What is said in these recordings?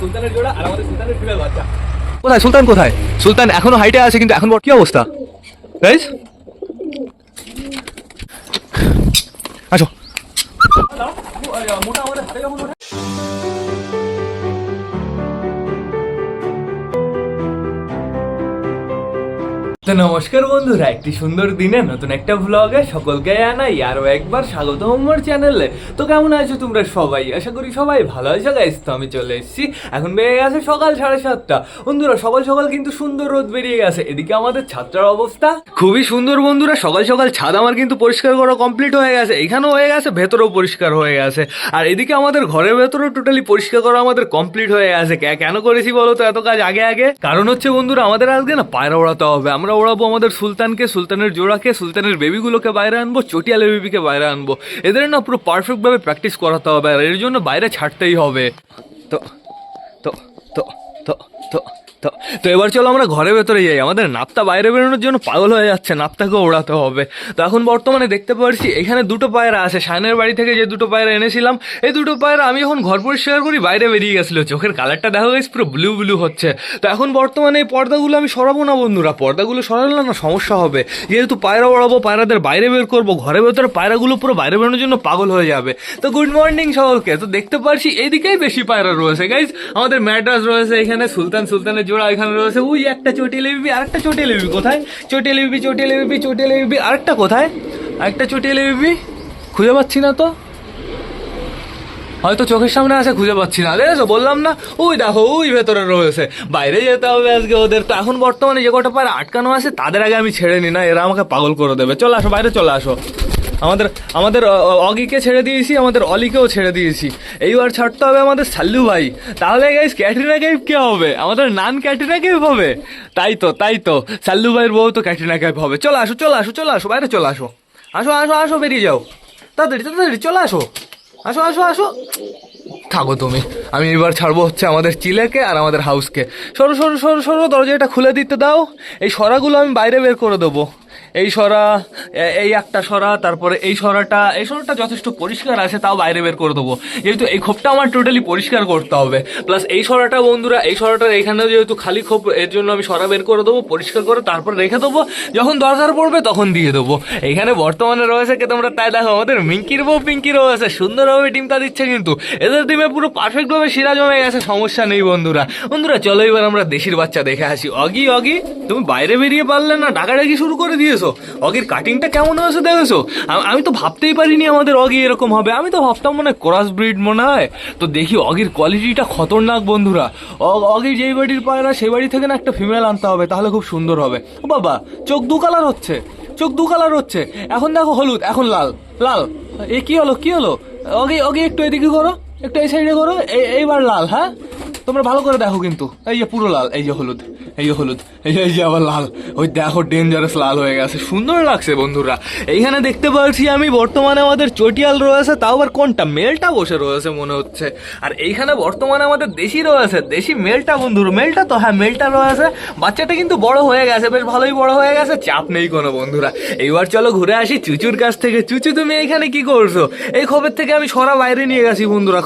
সুলতানের জোড়া আর আমাদের সুলতানের ফিমেল বাচ্চা। কোথায় সুলতান, কোথায় সুলতান? এখনো হাইটে আছে কিন্তু এখন কি অবস্থা গাইস? আসো। মোটা আমাদের হাতে যখন তো নমস্কার বন্ধুরা, একটি সুন্দর দিনে নতুন একটা ব্লগে সকলকে জানাই আরও একবার স্বাগত আমার চ্যানেলে। তো কেমন আছো তোমরা সবাই? আশা করি সবাই ভালো আছো গাইস। তো আমি চলে এসেছি, এখন বেরিয়ে গেছে সকাল 7:30। বন্ধুরা সকাল সকাল কিন্তু সুন্দর রোদ বেরিয়ে গেছে। এদিকে আমাদের ছাত্রার অবস্থা খুবই সুন্দর বন্ধুরা। সকাল সকাল ছাদ আমার কিন্তু পরিষ্কার করা কমপ্লিট হয়ে গেছে, এখানেও হয়ে গেছে, ভেতরেও পরিষ্কার হয়ে গেছে। আর এদিকে আমাদের ঘরের ভেতরেও টোটালি পরিষ্কার করা আমাদের কমপ্লিট হয়ে গেছে। কেন করেছি বলো তো এত কাজ আগে আগে? কারণ হচ্ছে বন্ধুরা, আমাদের আজকে না পায়রা ওড়াতে হবে। আমরা ওড়াবো আমাদের সুলতানকে, সুলতানের জোড়াকে, সুলতানের বেবিগুলোকে বাইরে আনবো, চটিয়ালের বেবিকে বাইরে আনবো। এদের না পুরো পারফেক্টভাবে প্র্যাকটিস করাতে হবে, আর এর জন্য বাইরে ছাড়তেই হবে। তো তো তো তো তো তো তো এবার চলো আমরা ঘরের ভেতরে যাই। আমাদের নাপ্তা বাইরে বেরোনোর জন্য পাগল হয়ে যাচ্ছে, নাপ্তাকে ওড়াতে হবে। তো এখন বর্তমানে দেখতে পাচ্ছি এখানে দুটো পায়রা আছে। শাইনের বাড়ি থেকে যে দুটো পায়রা এনেছিলাম, এই দুটো পায়রা আমি যখন ঘর পরিষ্কার করি বাইরে বেরিয়ে গেছিলো। চোখের কালারটা দেখা গেছে পুরো ব্লু ব্লু হচ্ছে। তো এখন বর্তমানে এই পর্দাগুলো আমি সরাবো না বন্ধুরা, পর্দাগুলো সরালে না সমস্যা হবে। যেহেতু পায়রা ওড়াবো, পায়রাদের বাইরে বের করবো, ঘরের ভেতরে পায়রাগুলো পুরো বাইরে বেরোনোর জন্য পাগল হয়ে যাবে। তো গুড মর্নিং সকলকে। তো দেখতে পাচ্ছি এইদিকেই বেশি পায়রা রয়েছে গাইজ। আমাদের ম্যাড্রাস রয়েছে এখানে, সুলতানের জোড়া এখানে রয়েছে। ওই একটা চটিয়াল বেবি, আরেকটা চটিয়াল বেবি কোথায়? চটিয়াল বেবি আরেকটা কোথায়? আরেকটা চটিয়াল বেবি খুঁজে পাচ্ছি না তো, হয়তো চোখের সামনে আছে, খুঁজে পাচ্ছি না। দেখো বললাম না, ওই দেখো ওই ভেতরে রয়েছে। বাইরে যেতে হবে আজকে ওদের। তো এখন বর্তমানে যে কটা পায়রা আটকানো আছে তাদের আগে আমি ছেড়ে নিই, না এরা আমাকে পাগল করে দেবে। চলে আসো বাইরে, চলে আসো। আমাদের অগিকে ছেড়ে দিয়েছি, আমাদের অলিকেও ছেড়ে দিয়েছি। এইবার ছাড়তে হবে আমাদের সাল্লু ভাই। তাহলে গাইস ক্যাটরিনা কাইফ কে হবে? আমাদের নান ক্যাটরিনা কাইফ হবে। তাই তো সাল্লু ভাইয়ের বউ তো ক্যাটরিনা কাইফ হবে। চলে আসো বাইরে চলে আসো। আসো বেরিয়ে যাও, তাড়াতাড়ি চলে আসো। আসো থাকো তুমি। আমি এবার ছাড়বো হচ্ছে আমাদের চিলেকে আর আমাদের হাউসকে। সরো দরজাটা খুলে দিতে দাও। এই সরাগুলো আমি বাইরে বের করে দেবো। এই সরা, এই একটা সরা, তারপরে এই সরাটা যথেষ্ট পরিষ্কার আছে, তাও বাইরে বের করে দেবো। যেহেতু এই খোপটা আমার টোটালি পরিষ্কার করতে হবে। প্লাস এই সরাটা বন্ধুরা, এই সরাটার এখানেও যেহেতু খালি খোপ, এর জন্য আমি সরা বের করে দেবো, পরিষ্কার করে তারপর রেখে দেবো। যখন দরকার পড়বে তখন দিয়ে দেবো। এইখানে বর্তমানে রয়েছে কে তোমরা? তাই দেখো আমাদের মিঙ্কির বউ পিঙ্কি রয়েছে, সুন্দরভাবে ডিমটা দিচ্ছে। কিন্তু এদের ডিমে পুরো পারফেক্টভাবে শিরা জমে গেছে, সমস্যা নেই বন্ধুরা। চলো এবার আমরা দেশির বাচ্চা দেখে আসি। অগি তুমি বাইরে বেরিয়ে পারলে না, ডাকাডাকি শুরু করে দিয়েছো। অগির কাটিংটা কেমন হয়েছে দেখেছো? আমি তো ভাবতেই পারিনি আমাদের অগি এরকম হবে। আমি তো ভাবতাম মনে হয় ক্রস ব্রিড মনে হয়। তো দেখি অগির কোয়ালিটিটা খতরনাক বন্ধুরা। অগির যেই বাড়ির পায়রা সেই বাড়ি থেকে না একটা ফিমেল আনতে হবে, তাহলে খুব সুন্দর হবে। ও বাবা, চোখ দু কালার হচ্ছে। এখন দেখো হলুদ, এখন লাল। এ কি হলো? অগি একটু এদিকে করো, একটু এই সাইডে করো। এইবার লাল। হ্যাঁ তোমরা ভালো করে দেখো কিন্তু। এই যে পুরো লাল, এই যে হলুদ, এই যে আবার লাল। ওই দেখো ডেঞ্জারাস লাল হয়ে গেছে, সুন্দর লাগছে বন্ধুরা। এইখানে দেখতে পাচ্ছি আমি বর্তমানে আমাদের চটিয়াল রয়েছে, তাও আবার কোনটা? মেলটা বসে রয়েছে মনে হচ্ছে। আর এইখানে বর্তমানে আমাদের দেশি রয়েছে, দেশি মেলটা বন্ধুরা। মেলটা তো হ্যাঁ মেলটা রয়েছে। বাচ্চাটা কিন্তু বড় হয়ে গেছে, বেশ ভালোই বড় হয়ে গেছে, চাপ নেই কোনো বন্ধুরা। এইবার চলো ঘুরে আসি চুচুর কাছ থেকে। চুচু তুমি এইখানে কি করছো? এই খবর থেকে আমি সরা বাইরে নিয়ে গেছি বন্ধুরা।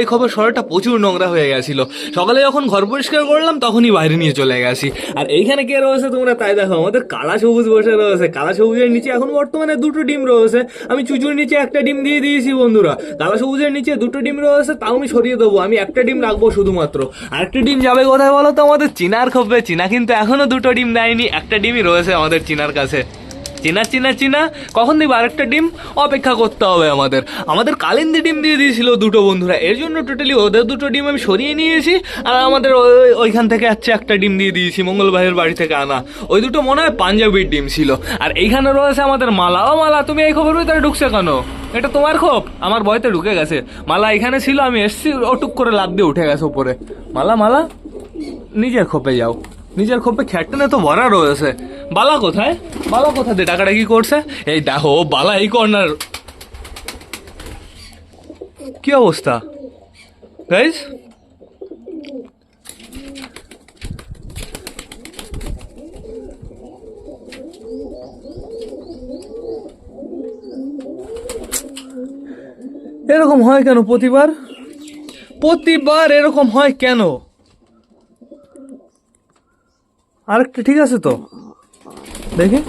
এই খবর সরাটা প্রচুর নোংরা হয়ে গেছিল। সকালে যখন ঘর পরিষ্কার করলাম তখনই বাইরে নিয়ে চলে গেছি। আর এইখানে কে রয়েছে তোমরা? তাই দেখো আমাদের কালা সবুজ বসে রয়েছে। কালা সবুজের নিচে এখন বর্তমানে দুটো ডিম রয়েছে। আমি চুচুর নিচে একটা ডিম দিয়ে দিয়েছি বন্ধুরা। কালা সবুজের নিচে দুটো ডিম রয়েছে, তাও আমি সরিয়ে দেবো। আমি একটা ডিম রাখবো শুধুমাত্র। আরেকটা ডিম যাবে কোথায় বলো তো? আমাদের চিনার খোপে। চিনা কিন্তু এখনো দুটো ডিম দেয়নি, একটা ডিমই রয়েছে আমাদের চিনার কাছে। চিনা কখন দিবা আরেকটা ডিম? অপেক্ষা করতে হবে আমাদের কালিন্দি ডিম দিয়ে দিয়েছিল দুটো বন্ধুরা। এর জন্য টোটালি ওদের দুটো ডিম আমি সরিয়ে নিয়েছি। আর আমাদের ওইখান থেকে একটা ডিম দিয়ে দিয়েছি, মঙ্গল ভাইয়ের বাড়ি থেকে আনা। ওই দুটো মনে হয় পাঞ্জাবির ডিম ছিল। আর এইখানে রয়েছে আমাদের মালা। ও মালা, তুমি এই খবরের ভিতরে ঢুকছে কেন? এটা তোমার খোপ? আমার ভয়তে ঢুকে গেছে। মালা এখানে ছিল, আমি এসছি, ও টুক করে লাফ দিয়ে উঠে গেছে উপরে। মালা নিজের খোপে যাও, নিজের খোপে খ্যাটনে তো ভরা রয়েছে। বালা কোথায় দিয়ে ডাকাডাকি করছে? এই দেখো বালা এই কর্নার। কি অবস্থা গাইস? এরকম হয় কেন প্রতিবার? প্রতিবার এরকম হয় কেন? আরেকটা ঠিক আছে তো, দেখি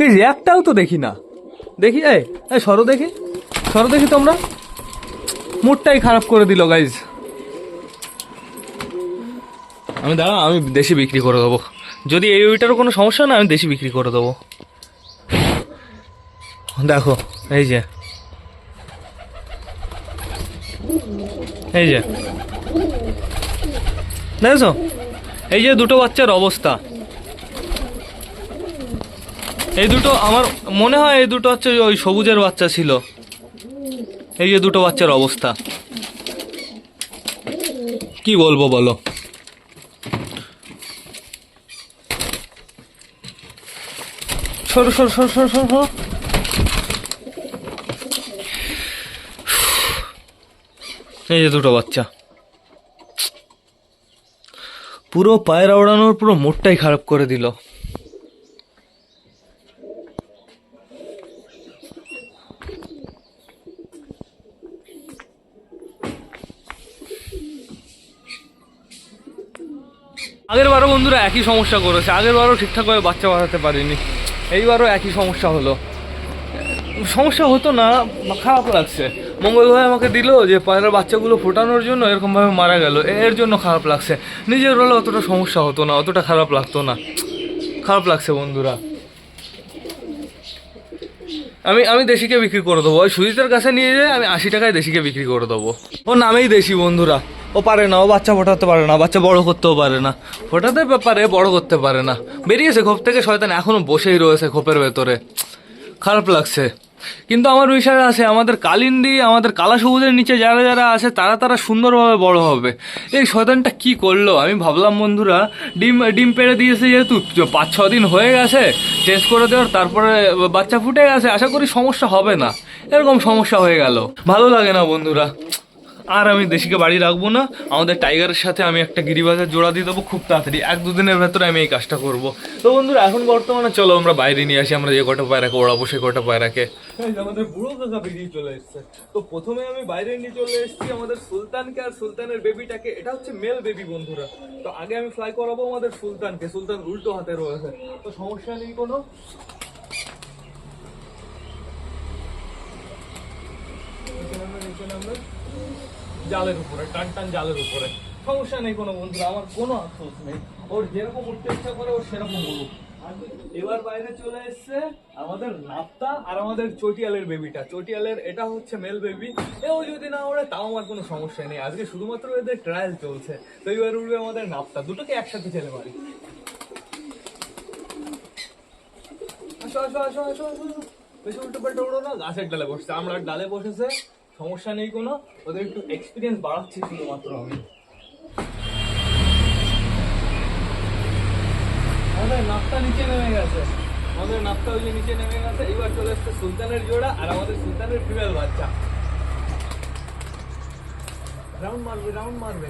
এই যে একটাও তো দেখি না। দেখি এই সরো দেখি, সরো দেখি তোমরা। মুডটাই খারাপ করে দিল গাইজ। আমি দাঁড়া, আমি দেশি বিক্রি করে দেবো। যদি এই ওইটারও কোনো সমস্যা না, আমি দেশি বিক্রি করে দেবো। দেখো এই যে, এই যে দেখছো, এই যে দুটো বাচ্চার অবস্থা। এই দুটো আমার মনে হয় এই দুটো হচ্ছে ওই সবুজের বাচ্চা ছিল। এই যে দুটো বাচ্চার অবস্থা, কি বলবো বলো। সরো সরো সরো সরো সরো সরো। এই যে দুটো বাচ্চা, পুরো পায়রা ওড়ানোর পুরো মুডটাই খারাপ করে দিল। আগের বারও বন্ধুরা একই সমস্যা করেছে, আগের বারও ঠিকঠাকভাবে বাচ্চা বাড়াতে পারিনি, এইবারও একই সমস্যা হলো। সমস্যা হতো না, খারাপ লাগছে। মঙ্গল ভাই আমাকে দিল যে পায়রার বাচ্চাগুলো ফোটানোর জন্য এরকমভাবে মারা গেল, এর জন্য খারাপ লাগছে। নিজের হলে অতটা সমস্যা হতো না, অতটা খারাপ লাগতো না। খারাপ লাগছে বন্ধুরা। আমি দেশিকে বিক্রি করে দেবো, ওই সুজিতের কাছে নিয়ে যেয়ে আমি 80 টাকায় দেশিকে বিক্রি করে দেবো। ও নামেই দেশি বন্ধুরা, ও পারে না, ও বাচ্চা ফোটাতে পারে না, বাচ্চা বড় করতেও পারে না। ফোটাতে পারে, বড় করতে পারে না। বেরিয়েছে খোপ থেকে শয়তান, এখনো বসেই রয়েছে খোপের ভেতরে। খারাপ লাগছে। কিন্তু আমার বিষয় আছে, আমাদের কালিন্দি, আমাদের কালা সবুজের নিচে যারা যারা আছে তারা সুন্দরভাবে বড় হবে। এই শয়তানটা কি করলো? আমি ভাবলাম বন্ধুরা ডিম পেড়ে দিয়েছে, যেহেতু 5-6 দিন হয়ে গেছে চেঞ্জ করে দেওয়ার, তারপরে বাচ্চা ফুটে গেছে, আশা করি সমস্যা হবে না। এরকম সমস্যা হয়ে গেল, ভালো লাগে না বন্ধুরা। আর আমি দেশিকে বাড়ি রাখবো না, আমাদের টাইগারের সাথে আমি একটা গিরিবাজের জোড়া দিয়ে দেবো খুব তাড়াতাড়ি, 1-2 দিনের ভেতরে আমি এই কাজটা করবো। তো বন্ধুরা এখন বর্তমানে চলো আমরা বাইরে নিয়ে আসি, আমরা যে কটা পায়রাকে ওড়াবো সে কটা পায়রাকে। আমাদের বুড়ো কাকা বেরিয়ে চলে এসছে। তো প্রথমে আমি বাইরে নিয়ে চলে এসেছি আমাদের সুলতানকে আর সুলতানের বেবিটাকে। এটা হচ্ছে মেল বেবি বন্ধুরা। তো আগে আমি ফ্লাই করাবো আমাদের সুলতানকে, সুলতান উল্টো হাতে রয়েছে, তো সমস্যা নেই কোনো। জালের উপরে টান জালের উপরে, সমস্যা নেই কোনো বন্ধুরা, আমার কোনো আফসোস নেই। ওর যেরকম উঠতে ইচ্ছা করে ওর সেরকম উঠুক। এবার বাইরে চলে এসছে আমাদের নাপ্তা আর আমাদের চটিয়ালের বেবিটা। চটিয়ালের এটা হচ্ছে মেল বেবি, এও যদি না ওড়ে তাও আমার কোনো সমস্যা নেই। আজকে শুধুমাত্র এদের ট্রায়াল চলছে। তো এবার উঠবে আমাদের নাপ্তা, দুটোকে একসাথে ছেলে মারি। আসো আসো আসো আসো আসো, বেশি উল্টো পাল্টা উড়ো না। গাছের ডালে বসছে, আমরা ডালে বসেছে, সমস্যা নেই কোনো। ওদের একটু এক্সপিরিয়েন্স বাড়াচ্ছি শুধুমাত্র আমি। আমাদের নাপ্তা নিচে নেমে গেছে, আমাদের নাপ্তা ওই যে নিচে নেমে গেছে। এবার চলে এসছে সুলতানের জোড়া আর আমাদের সুলতানের ফিমেল বাচ্চা। রাউন্ড মারবে, রাউন্ড মারবে।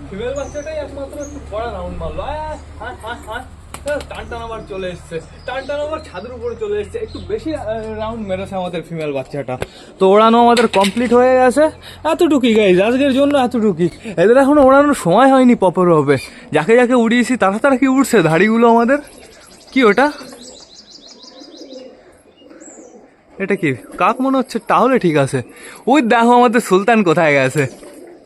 ফিমেল বাচ্চাটাই একমাত্র একটু বড় রাউন্ড মারলো। টান আবার চলে এসছে, টান আবার ছাদের উপরে চলে এসছে, একটু বেশি রাউন্ড মেরেছে আমাদের ফিমেল বাচ্চাটা। তো ওড়ানো আমাদের কমপ্লিট হয়ে গেছে। এতটুকুই গাইজ আজকের জন্য, এতটুকুই। এদের এখনো ওড়ানোর সময় হয়নি প্রপার হবে। যাকে যাকে উড়িয়েছি তারা কি উঠছে ধাড়িগুলো আমাদের। কি ওটা, এটা কি কাক মনে হচ্ছে? তাহলে ঠিক আছে। ওই দেখো আমাদের সুলতান কোথায় গেছে,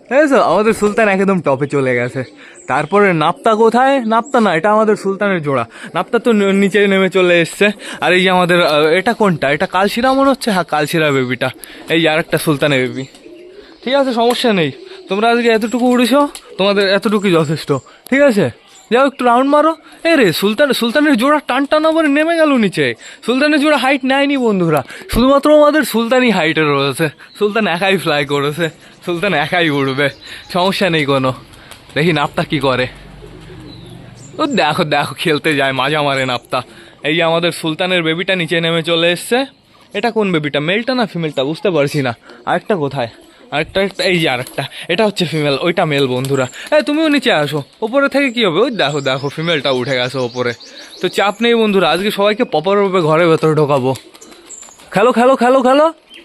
বুঝেছো? আমাদের সুলতান একদম টপে চলে গেছে। তারপরে নাপ্তা কোথায়? নাপ্তা না, এটা আমাদের সুলতানের জোড়া। নাপ্তা তো নিচে নেমে চলে এসছে। আর এই যে আমাদের এটা কোনটা, এটা কালশিরা মনে হচ্ছে। হ্যাঁ কালশিরা বেবিটা, এই যে আরেকটা সুলতানের বেবি। ঠিক আছে, সমস্যা নেই। তোমরা আজকে এতটুকু উড়েছো, তোমাদের এতটুকুই যথেষ্ট। ঠিক আছে, যাও একটু রাউন্ড মারো। এ রে সুলতানের জোড়া টান আবার নেমে গেল নিচে। সুলতানের জোড়া হাইট নেয়নি বন্ধুরা, শুধুমাত্র আমাদের সুলতানই হাইটে রয়েছে। সুলতান একাই ফ্লাই করেছে, সুলতান একাই উড়বে, সমস্যা নেই কোনো। দেখি নাপ্তা কি করে। ও দেখো দেখো খেলতে যায়, মাজা মারে নাপ্তা। এই যে আমাদের সুলতানের বেবিটা নিচে নেমে চলে এসছে। এটা কোন বেবিটা, মেলটা না ফিমেলটা বুঝতে পারছি না। আরেকটা কোথায়, আরেকটা, এই যে আরেকটা, এটা হচ্ছে ফিমেল, ওইটা মেল বন্ধুরা। তুমিও নিচে আসো, ওপরে থেকে কি হবে? ওই দেখো দেখো ফিমেলটা উঠে গেছে ওপরে। তো চাপ নেই বন্ধুরা, আজকে সবাইকে প্রপারভাবে ঘরের ভেতরে ঢোকাবো। খেলো খেলো খেলো খেলো,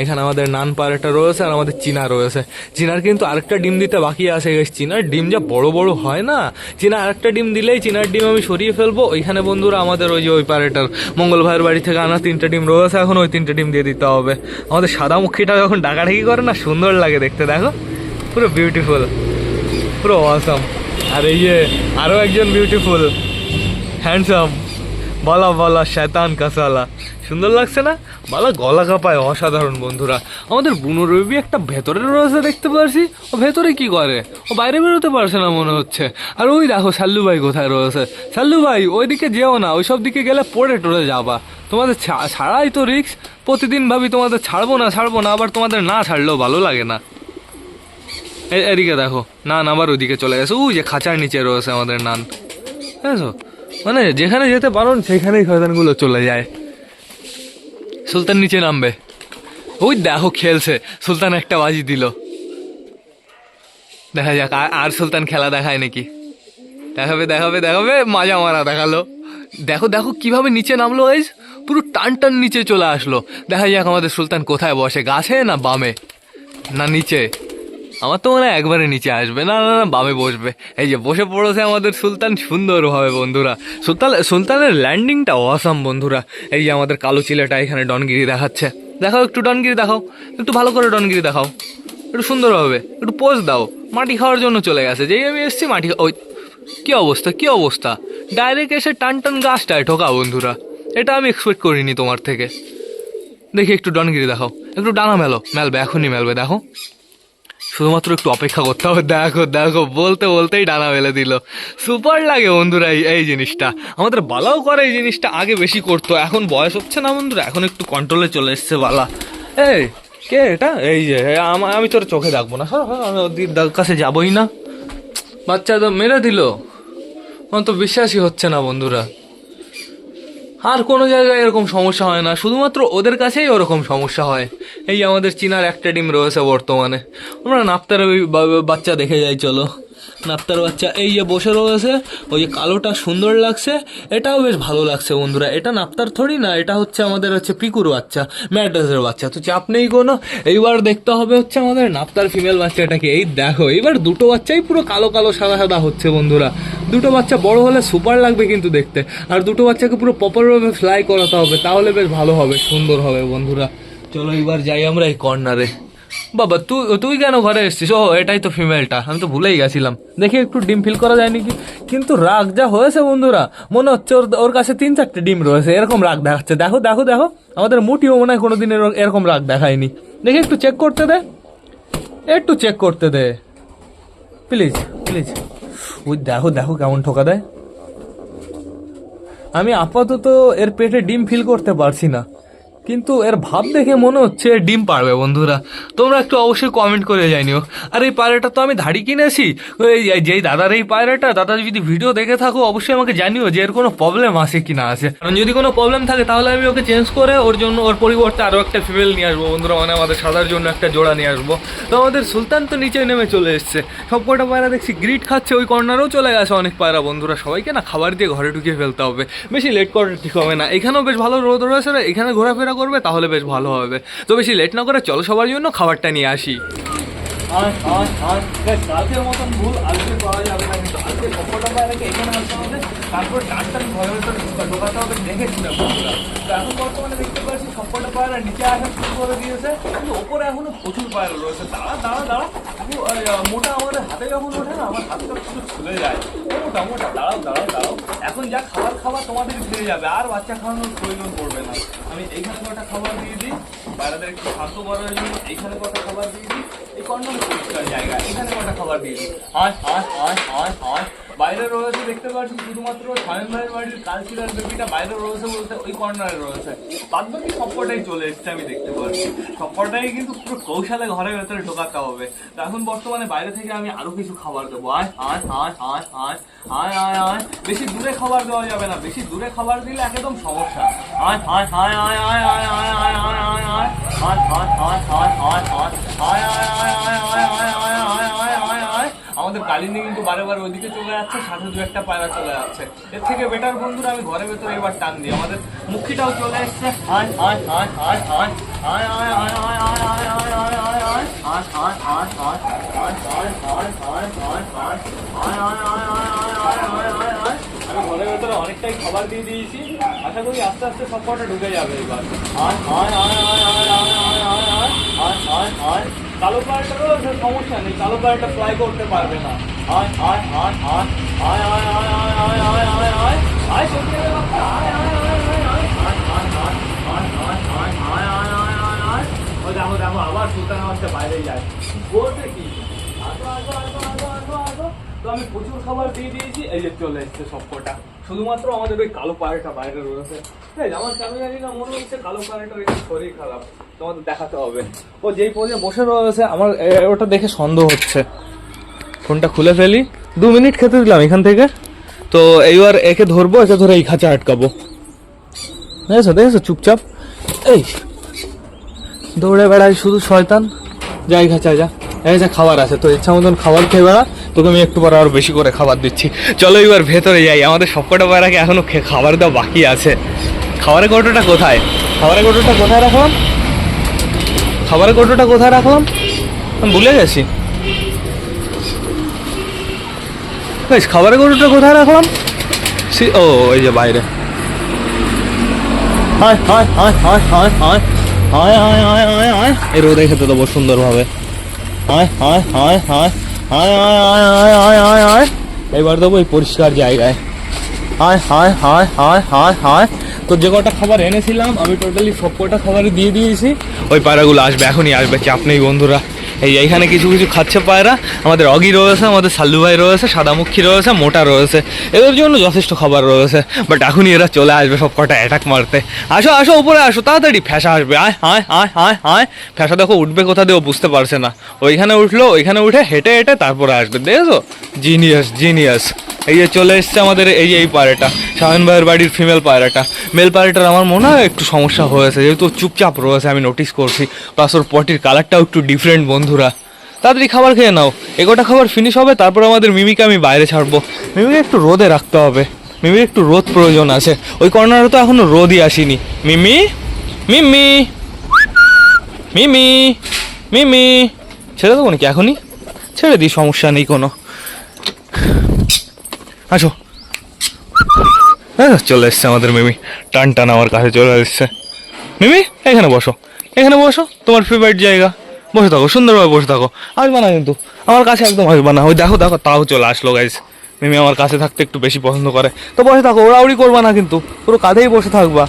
এখানে আমাদের নান পায়রাটা রয়েছে আর আমাদের চীনা রয়েছে। চীনার কিন্তু আরেকটা ডিম দিতে বাকি আছে। চীনার ডিম যা বড় বড় হয় না, চীনা আরেকটা ডিম দিলেই চীনার ডিম আমি সরিয়ে ফেলবো। ওইখানে বন্ধুরা আমাদের ওই যে ওই পায়রাটার মঙ্গল ভাইয়ের বাড়ি থেকে আনা 3টে ডিম রয়েছে, এখন ওই 3টে ডিম দিয়ে দিতে হবে। আমাদের সাদা মুখীটা যখন ডাকাডাকি করে না, সুন্দর লাগে দেখতে, দেখো পুরো বিউটিফুল, পুরো অসাম। আর এই যে আরও একজন বিউটিফুল হ্যান্ডসাম, বলা বলা শয়তান কাসালা, সুন্দর লাগছে না? বালা গলা কাঁপায়, অসাধারণ বন্ধুরা। আমাদের বুনো রবি একটা ভেতরে রয়েছে দেখতে পারছি, ও ভেতরে কি করে? ও বাইরে বেরোতে পারছে না মনে হচ্ছে। আর ওই দেখো সাল্লু ভাই কোথায় রয়েছে। সাল্লু ভাই ওইদিকে যেও না, ওইসব দিকে গেলে পড়ে টড়ে যাবা। তোমাদের ছাড়াই তো রিক্স। প্রতিদিন ভাবি তোমাদের ছাড়বো না, আবার তোমাদের না ছাড়লেও ভালো লাগে না। এদিকে দেখো নান আবার ওইদিকে চলে গেছে, ওই যে খাঁচার নিচে রয়েছে আমাদের নান, বুঝেছো? মানে যেখানে যেতে পারো সেখানেই শয়তানগুলো চলে যায়। সুলতান নিচে নামবে, ওই দেখো খেলছে। সুলতান একটা বাজি দিল, দেখা যাক আর সুলতান খেলা দেখায় নাকি। দেখাবে মাজা মারা দেখালো। দেখো কিভাবে নিচে নামলো, গাইস পুরো টান নিচে চলে আসলো। দেখা যাক আমাদের সুলতান কোথায় বসে, গাছে না বামে না নিচে। আমার তো মনে হয় একবারে নিচে আসবে, না বামে বসবে। এই যে বসে পড়েছে আমাদের সুলতান সুন্দরভাবে বন্ধুরা। সুলতানের ল্যান্ডিংটা অসাম বন্ধুরা। এই যে আমাদের কালো চিলেটা এখানে ডনগিরি দেখাচ্ছে, দেখাও একটু ডনগিরি দেখাও, একটু ভালো করে ডনগিরি দেখাও, একটু সুন্দরভাবে একটু পোজ দাও। মাটি খাওয়ার জন্য চলে গেছে, যেই আমি এসছি মাটি। ওই কি অবস্থা, ডাইরেক্ট এসে টান গাছটায় ঠোকা বন্ধুরা। এটা আমি এক্সপেক্ট করিনি তোমার থেকে। দেখি একটু ডনগিরি দেখাও, একটু ডানা মেলবে, এখনই মেলবে। দেখো শুধুমাত্র একটু অপেক্ষা করতে হবে। দেখো বলতেই ডানা মেলে দিল। সুপার লাগে বন্ধুরা এই জিনিসটা। আমাদের বালাও করে এই জিনিসটা, আগে বেশি করতো, এখন বয়স হচ্ছে না বন্ধুরা, এখন একটু কন্ট্রোলে চলে এসছে বালা। এই কে এটা? এই যে আমি তোর চোখে দেখবো না, আমি ওর কাছে যাবোই না। বাচ্চা তো মেরে দিল, আমার তো বিশ্বাসই হচ্ছে না বন্ধুরা। আর কোনো জায়গায় এরকম সমস্যা হয় না, শুধুমাত্র ওদের কাছেই ওরকম সমস্যা হয়। এই আমাদের চীনার একটা ডিম রয়েছে বর্তমানে। আমরা নাপ্তার ওই বাচ্চা দেখে যাই, চলো। নাপ্তার বাচ্চা এই যে বসে রয়েছে, ওই যে কালোটা সুন্দর লাগছে, এটাও বেশ ভালো লাগছে বন্ধুরা। এটা নাপ্তার থোড়ি না, এটা আমাদের পিকুর বাচ্চা, ম্যাড্রাসের বাচ্চা, তো চাপ নেই কোনো। এইবার দেখতে হবে আমাদের নাপ্তার ফিমেল বাচ্চাটাকে। এই দেখো এইবার দুটো বাচ্চাই পুরো কালো সাদা হচ্ছে বন্ধুরা। দুটো বাচ্চা বড় হলে সুপার লাগবে কিন্তু দেখতে। আর দুটো বাচ্চাকে পুরো প্রপারভাবে ফ্লাই করাতে হবে, তাহলে বেশ ভালো হবে, সুন্দর হবে বন্ধুরা। চলো এবার যাই আমরা এই কর্নারে। বাবা তুই কেন ঘরে এসছিস? ও এটাই তো ফিমেলটা, আমি তো ভুলেই গেছিলাম। দেখি একটু ডিম ফিল করা যায় নাকি। কিন্তু রাগ যা হয়েছে বন্ধুরা, মনে হচ্ছে ওর কাছে 3-4টে ডিম রয়েছে, এরকম রাগ দেখাচ্ছে। দেখো আমাদের মুটিও মনে হয় কোনোদিন এরকম রাগ দেখায়নি। দেখি একটু চেক করতে দে প্লিজ। ওই দেখো কেমন ঠোকা দেয়। আমি আপাতত এর পেটে ডিম ফিল করতে পারছি না, কিন্তু এর ভাব দেখে মনে হচ্ছে ডিম পারবে বন্ধুরা। তোমরা একটু অবশ্যই কমেন্ট করে জানিও। আর এই পায়রাটা তো আমি ধাড়ি কিনেছি, যেই দাদার এই পায়রাটা, দাদা যদি ভিডিও দেখে থাকো অবশ্যই আমাকে জানিও যে এর কোনো প্রবলেম আছে কি না আছে। কারণ যদি কোনো প্রবলেম থাকে তাহলে আমি ওকে চেঞ্জ করে ওর পরিবর্তে আরও একটা ফিমেল নিয়ে আসবো বন্ধুরা, মানে আমাদের সাদার জন্য একটা জোড়া নিয়ে আসবো। তো আমাদের সুলতান তো নিচে নেমে চলে এসছে, সব কটা পায়রা দেখছি গ্রিট খাচ্ছে, ওই কর্নারেও চলে গেছে অনেক পায়রা বন্ধুরা। সবাইকে না খাবার দিয়ে ঘরে ঢুকিয়ে ফেলতে হবে, বেশি লেট করা ঠিক হবে না। এখানেও বেশ ভালো রোদ রয়েছে, এখানে ঘোরাফেরা করবে তাহলে বেশ ভালো হবে। তো বেশি লেট না করে চলো সবার জন্য খাবারটা নিয়ে আসি। কালকের মতন ভুল আজকে করা যাবে না, কিন্তু আজকে সবকটা পায়রাকে এখানে আসতে হবে, তারপর টান ঘরের ভিতরে ঢোকাতে হবে দেখে শুনে বন্ধুরা। তো এখন বর্তমানে দেখতে পাচ্ছি সবকটা পায়রা নিচে আসা শুরু করে দিয়েছে, কিন্তু ওপরে এখনো প্রচুর পায়রা রয়েছে। দাঁড়া মোটা আমাদের হাতে যখন ওঠে না, আমার হাতটা পুরো ছুলে যায়। মোটা দাঁড়াও। এখন যা খাবার তোমাদের ছেড়ে যাবে, আর বাচ্চা খাওয়ানোর প্রয়োজন পড়বে না। আমি এইখানে কটা খাবার দিয়ে দিই পায়রাদের একটু শান্ত করার জন্য, এইখানে কটা খাবার দিয়ে দিই, এই কর্নার পরিষ্কার জায়গা, এখানে কটা খাবার দিয়ে দিই। বাইরে রয়েছে দেখতে পাচ্ছি শুধুমাত্র সায়ন ভাইয়ের বাড়ির কালচিরার বেবিটা বাইরে রয়েছে বলতে ওই কর্নারে রয়েছে, বাদ বাকি সবকটাই চলে এসছে আমি দেখতে পাচ্ছি। সবকটাই কিন্তু পুরো কৌশলে ঘরের ভেতরে ঢোকাতে হবে। তো এখন বর্তমানে বাইরে থেকে আমি আরো কিছু খাবার দেবো। বেশি দূরে খাবার দেওয়া যাবে না, বেশি দূরে খাবার দিলে একদম সমস্যা। আমাদের আমাদের কালিন্দী কিন্তু বারে বারে ওইদিকে চলে যাচ্ছে, সাথে দু একটা পায়রা চলে যাচ্ছে। এর থেকে বেটার বন্ধুরা আমি ঘরের ভেতরে এবার টান দিই। আমাদের মুখিটাও চলে এসছে। আয় আয় আয় আয় আয় আয় আয় আয় আয় আয় আয় আয় আয় আয় আয় আমি ঘরের ভেতরে অনেকটাই খাবার দিয়ে দিয়েছি, আশা করি আস্তে আস্তে সব কটা ঢুকে যাবে এবার। কালো পায়রাটারও সমস্যা নেই, কালো পায়রাটা ফ্লাই করতে পারবে না। আয় আয় আয় আয় আয় আয় আয় আয় আয় আয় আয় আয় আয় সত্যি আয় আয় আয় আয় আয় আয় আয় আয় আয় আয় আয় আয় আয় আয় আয়। ও দেখো দেখো আবার সুলতান আমাকে বাইরে যায়, বলতে কি আসো আসো আসো আসো আসো আসো। তো আমি প্রচুর খাবার দিয়ে দিয়েছি, এই যে চলে এসছে সবকটা। শুধুমাত্র আমাদের ওই কালো পায়রাটা বাইরে রয়েছে। আমার কেন জানি না মনে হচ্ছে কালো পায়রাটার একটু শরীর খারাপ, তোমাদের দেখাতে হবে। ও যেই পর্যায়ে বসে রয়েছে আমার ওটা দেখে সন্দেহ হচ্ছে। ফোনটা খুলে ফেলি, 2 মিনিট খেতে দিলাম এখান থেকে। তো এইবার একে ধরবো, একে ধরে এই খাঁচা আটকাবো। দেখেছো দেখেছো চুপচাপ এই দৌড়ে বেড়াই শুধু শয়তান। যাই খাঁচায় যা, এই যা খাবার আছে তো ইচ্ছা মতন খাবার খেয়ে বেড়া, তোকে আমি একটু পরে আরো বেশি করে খাবার দিচ্ছি। চলো এবার ভেতরে যাই, আমাদের সবকটা পায়রাকে এখনো খাবার দেওয়া বাকি আছে। খাবারের কৌটোটা কোথায়? খাবারের কৌটোটা কোথায় রাখলাম? খাবারের কৌটোটা কোথায় রাখলাম আমি ভুলে গেছি। খাবারের কৌটোটা কোথায় রাখলাম? ও ওই যে বাইরে। হায় হায় হায় হায় হায় হায় হায় হায় হায় হায় হায় এই রোদে খেতে দেবো সুন্দরভাবে। হায় হায় হায় হায় হায় হায় হায় হায় হায় হায় হায় এবার দেবো এই পরিষ্কার জায়গায়। হায় হায় হায় হায় হায় হায়। তো যে কটা খাবার এনেছিলাম আমি টোটালি সব কটা খাবারই দিয়ে দিয়েছি। ওই পায়রাগুলো আসবে, এখনই আসবে, চাপ নেই বন্ধুরা। এইখানে কিছু কিছু খাচ্ছে পায়রা। আমাদের অগি রয়েছে, আমাদের সাল্লু ভাই রয়েছে, সাদামুখী রয়েছে, মোটা রয়েছে, এদের জন্য যথেষ্ট খাবার রয়েছে। বাট এখনই এরা চলে আসবে সব কটা অ্যাটাক মারতে। আসো আসো উপরে আসো তাড়াতাড়ি, ফ্যাসা আসবে। আয় আয় আয় আয় আয় ফ্যাসা দেখো উঠবে কোথা দিয়ে বুঝতে পারছে না, ওইখানে উঠলো, ওইখানে উঠে হেঁটে হেঁটে তারপরে আসবে। দেখেছো জিনিয়াস জিনিয়াস। এই যে চলে এসছে আমাদের এই পায়রাটা, শাহিন ভাইয়ের বাড়ির ফিমেল পায়রাটা। মেল পায়রাটার আমার মনে হয় একটু সমস্যা হয়েছে, যেহেতু চুপচাপ রয়েছে আমি নোটিস করছি, প্লাস ওর পটির কালারটাও একটু ডিফারেন্ট বন্ধুরা। তাড়াতাড়ি খাবার খেয়ে নাও, এগোটা খাবার ফিনিশ হবে, তারপর আমাদের মিমিকে আমি বাইরে ছাড়বো। মিমিকে একটু রোদে রাখতে হবে, মিমির একটু রোদ প্রয়োজন আছে। ওই কর্নারে তো এখনো রোদই আসেনি। মিমি মিমি মিমি মিমি ছেড়ে দেবো নাকি এখনই? ছেড়ে দিই, সমস্যা নেই কোনো। আসো, হ্যাঁ চলে এসছে আমাদের মিমি, টান টান আমার কাছে চলে এসছে। মিমি এখানে বসো, এখানে বসো, তোমার ফেভারিট জায়গা, বসে থাকো, সুন্দরভাবে বসে থাকো। আসবা না কিন্তু আমার কাছে, একদম আসবা না। ওই দেখো দেখো তাও চলে আসলো গাইজ। মিমি আমার কাছে থাকতে একটু বেশি পছন্দ করে, তো বসে থাকো, ওড়াউড়ি করবা না কিন্তু, পুরো কাঁধেই বসে থাকবা।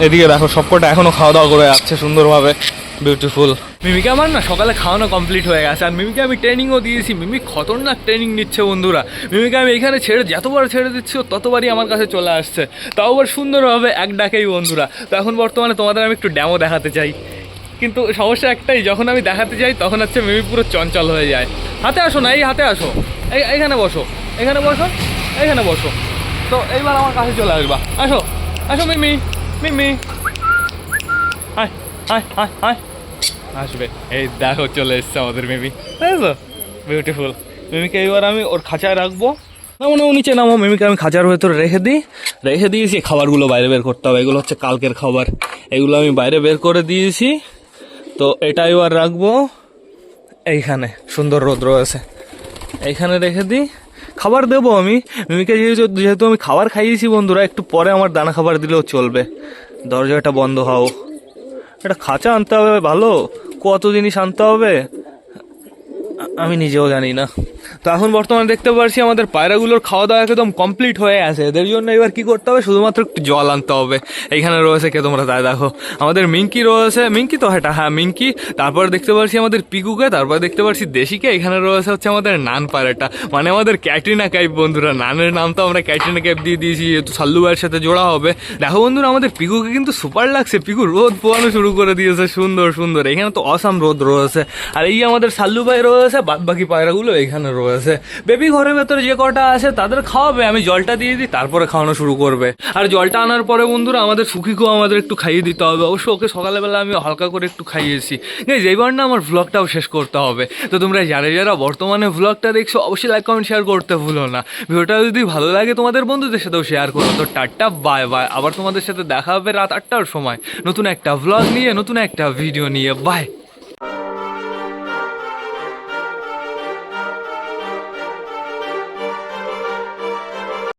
এদিকে দেখো সবকটা এখনো খাওয়া দাওয়া করে যাচ্ছে সুন্দরভাবে, বিউটিফুল। মিমিকে আমার না সকালে খাওয়ানো কমপ্লিট হয়ে গেছে, আর মিমিকে আমি ট্রেনিংও দিয়েছি। মিমি খতরনাক ট্রেনিং নিচ্ছে বন্ধুরা। মিমিকে আমি এখানে ছেড়ে যতবার ছেড়ে দিচ্ছি ততবারই আমার কাছে চলে আসছে, তাও আবার সুন্দরভাবে এক ডাকেই বন্ধুরা। তো এখন বর্তমানে তোমাদের আমি একটু ড্যামো দেখাতে চাই, কিন্তু সমস্যা একটাই, যখন আমি দেখাতে যাই তখন হচ্ছে মিমি পুরো চঞ্চল হয়ে যায়। হাতে আসো না, এই হাতে আসো, এইখানে বসো, এখানে বসো, এখানে বসো। তো এইবার আমার কাছে চলে আসবা, আসো আসো মিমি মিমি, হায় হায় হায় হায় আসবে। এই দেখো চলে এসছে আমাদের মিমি, বুঝেছো, বিউটিফুল। মিমিকে এবার আমি ওর খাঁচায় রাখবো। নামো নামো নিচে নামো। মিমিকে আমি খাঁচার ভেতরে রেখে দিয়েছি। খাবারগুলো বাইরে বের করতে হবে, এগুলো হচ্ছে কালকের খাবার, এগুলো আমি বাইরে বের করে দিয়েছি। তো এটা এবার রাখবো এইখানে, সুন্দর রোদ রয়েছে, এইখানে রেখে দিই। খাবার দেবো আমি মিমিকে, যেহেতু আমি খাবার খাইয়েছি বন্ধুরা, একটু পরে আমার দানা খাবার দিলেও চলবে। দরজাটা বন্ধ হও, এটা খাঁচা আনতে হবে, ভালো কত জিনিস আনতে হবে আমি নিজেও জানি না। তো এখন বর্তমানে দেখতে পাচ্ছি আমাদের পায়রাগুলোর খাওয়া দাওয়া একদম কমপ্লিট হয়ে আছে। এদের জন্য এবার কি করতে হবে, শুধুমাত্র একটু জল আনতে হবে। এইখানে রয়েছে কে তোমরা, তাই দেখো আমাদের মিঙ্কি রয়েছে, মিঙ্কি তো হ্যাঁ মিঙ্কি। তারপরে দেখতে পাচ্ছি আমাদের পিকুকে, তারপরে দেখতে পাচ্ছি দেশিকে। এখানে রয়েছে হচ্ছে আমাদের নান পায়রাটা, মানে আমাদের ক্যাটরিনা কাইফ বন্ধুরা। নানের নাম তো আমরা ক্যাটরিনা কাইফ দিয়ে দিয়েছি, যেহেতু সাল্লু ভাইয়ের সাথে জোড়া হবে। দেখো বন্ধুরা আমাদের পিকুকে কিন্তু সুপার লাগছে, পিকু রোদ পোয়ানো শুরু করে দিয়েছে, সুন্দর সুন্দর। এখানে তো অসাম রোদ রয়েছে। আর এই আমাদের সাল্লু ভাই রয়েছে, রয়েছে, বাদ বাকি পায়রাগুলো এখানে রয়েছে। বেবি ঘরের ভেতরে যে কটা আছে তাদের খাওয়াবে, আমি জলটা দিয়ে দিই, তারপরে খাওয়ানো শুরু করবে। আর জলটা আনার পরে বন্ধুরা আমাদের সুখিকেও আমাদের একটু খাইয়ে দিতে হবে। অবশ্য ওকে সকালবেলা আমি হালকা করে একটু খাইয়েছি। এইবার না আমার ভ্লগটাও শেষ করতে হবে। তো তোমরা যারা যারা বর্তমানে ভ্লগটা দেখছো অবশ্যই লাইক কমেন্ট শেয়ার করতে ভুলো না। ভিডিওটা যদি ভালো লাগে তোমাদের বন্ধুদের সাথেও শেয়ার করো। তো টাটা বাই বাই, আবার তোমাদের সাথে দেখা হবে রাত 8টার সময় নতুন একটা ভ্লগ নিয়ে, নতুন একটা ভিডিও নিয়ে। বাই।